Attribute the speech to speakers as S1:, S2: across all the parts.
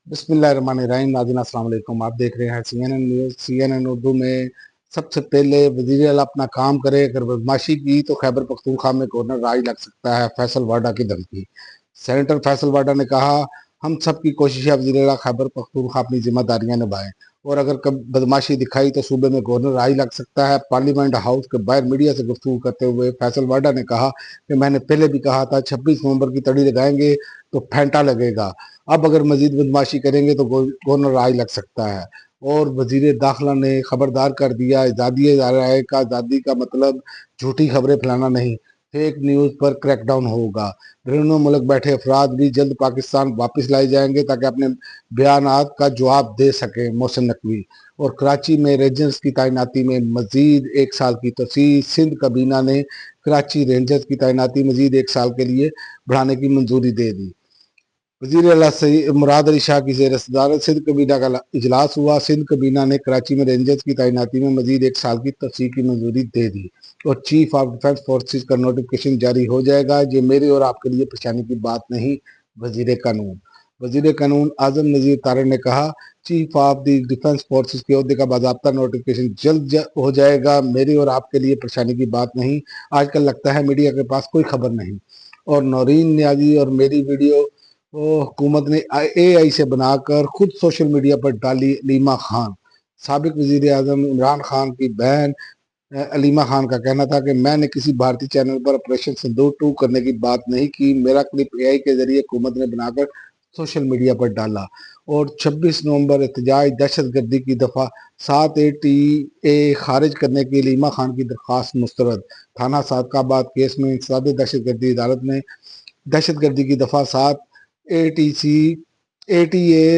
S1: बिस्मिल्लाहिर्रहमानिर्रहीम। नाज़रीन अस्सलाम वालेकुम। आप देख रहे हैं CNN न्यूज़। CNN उर्दू में सबसे पहले वज़ीर आला अपना काम करे, अगर बदमाशी की तो खैबर पख्तूनख्वा में गवर्नर राज लग सकता है, फैसल वाडा की धमकी। सेनेटर फैसल वाडा ने कहा, हम सब की कोशिश है वज़ीर आला खैबर पख्तूनख्वा अपनी जिम्मेदारियां निभाएं और अगर कब बदमाशी दिखाई तो सूबे में गवर्नर राज लग सकता है। पार्लियामेंट हाउस के बाहर मीडिया से गुफ्तगू करते हुए फैसल वाडा ने कहा कि मैंने पहले भी कहा था 26 नवंबर की तड़ी लगाएंगे तो फैंटा लगेगा। अब अगर मजीद बदमाशी करेंगे तो गवर्नर राज लग सकता है। और वजीर दाखिला ने खबरदार कर दिया, आज़ादी राय का आज़ादी का मतलब झूठी खबरें फैलाना नहीं, फेक न्यूज़ पर क्रैकडाउन होगा। बैरून मुल्क बैठे अफराद भी जल्द पाकिस्तान वापस लाए जाएंगे ताकि अपने बयानात का जवाब दे सके मोहसिन नकवी। और कराची में रेंजर्स की तैनाती में मजीद 1 साल की तोसी। सिंध कबीना ने कराची रेंजर्स की तैनाती मजीद 1 साल के लिए बढ़ाने की मंजूरी दे दी। वज़ीर आला मुराद अली शाह की ज़ेर सदारत सिंध कबीना का इजलास हुआ। सिंध कबीना ने कराची में रेंजर्स की तैनाती में मजीद 1 साल की तोसी की मंजूरी दे दी और चीफ ऑफ डिफेंस फोर्सेज का नोटिफिकेशन जारी हो जाएगा। ये मेरे और आपके लिए परेशानी की बात नहीं। वजीर कानून आजम नज़ीर तारड़ ने कहा, chief of the defence forces के अहदे का बाज़ाब्ता नोटिफिकेशन जल्द हो जाएगा, मेरे और आपके लिए परेशानी की बात नहीं। आजकल लगता है मीडिया के पास कोई खबर नहीं। और नौरीन न्याजी और मेरी वीडियो हुकूमत ने AI से बनाकर खुद सोशल मीडिया पर डाली। अलीमा खान, साबिक वजीर आजम इमरान खान की बहन अलीमा खान का कहना था कि मैंने किसी भारतीय चैनल पर ऑपरेशन सिंदूर 2 करने की बात नहीं की, मेरा क्लिप AI के जरिए हुकूमत ने बनाकर सोशल मीडिया पर डाला। और 26 नवंबर एहतजाज दहशत गर्दी की दफ़ा 7 खारिज करने की अलीमा खान की दरख्वास्त मुस्तरद। थाना सादकाबाद केस में इंसदाद दहशत गर्दी अदालत ने दहशत गर्दी की दफ़ा 7 ATA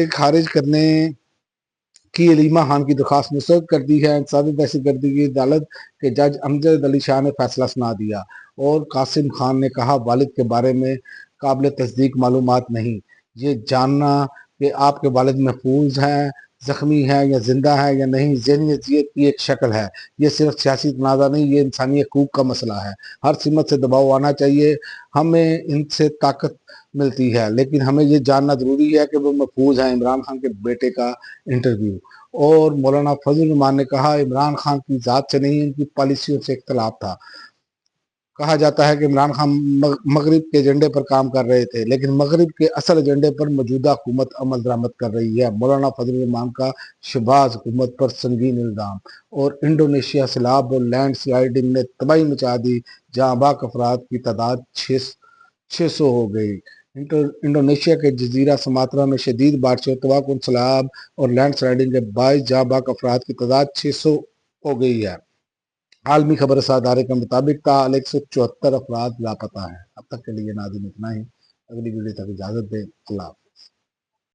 S1: खारिज करने की अलीमा खान की दरख्वास्त मुस्तरद कर दी है। इंसदाद दहशत गर्दी की अदालत के जज अमजद अली शाह ने फैसला सुना दिया। और कासिम खान ने कहा, वालिद के बारे में काबिल तस्दीक मालूमात नहीं, ये जानना कि आपके वालिद महफूज हैं, जख्मी है या जिंदा है या नहीं, ज़हनी अजियत की एक शक्ल है। ये सिर्फ सियासी तनाज़ा नहीं, ये इंसानी हकूक का मसला है। हर सिमत से दबाव आना चाहिए, हमें इनसे ताकत मिलती है, लेकिन हमें ये जानना ज़रूरी है कि वो महफूज हैं। इमरान खान के बेटे का इंटरव्यू। और मौलाना फजल रहमान ने कहा, इमरान खान की ज़ात से नहीं, इनकी पॉलिसियों से इख्तलाफ था। कहा जाता है कि इमरान खान मगरिब के एजेंडे पर काम कर रहे थे, लेकिन मगरिब के असल एजेंडे पर मौजूदा हुकूमत अमल दरामद कर रही है। मौलाना फजल रहमान का शहबाज हुकूमत पर संगीन इल्ज़ाम। और इंडोनेशिया सैलाब और लैंड स्लाइडिंग ने तबाही मचा दी, जहाँ बाक अफराद की तादाद 600 हो गई। इंडोनेशिया के जजीरा सुमात्रा में शदीद बारिशों, तबाहकुन सैलाब और लैंड स्लाइडिंग के बायस जहाँ बाक अफराद की तादाद 600 हो गई है। आलमी खबर अदारे के मुताबिक ताल 174 अफराद लापता हैं। अब तक के लिए नाज़रीन इतना ही। अगली वीडियो तक इजाज़त दें। अल्लाह।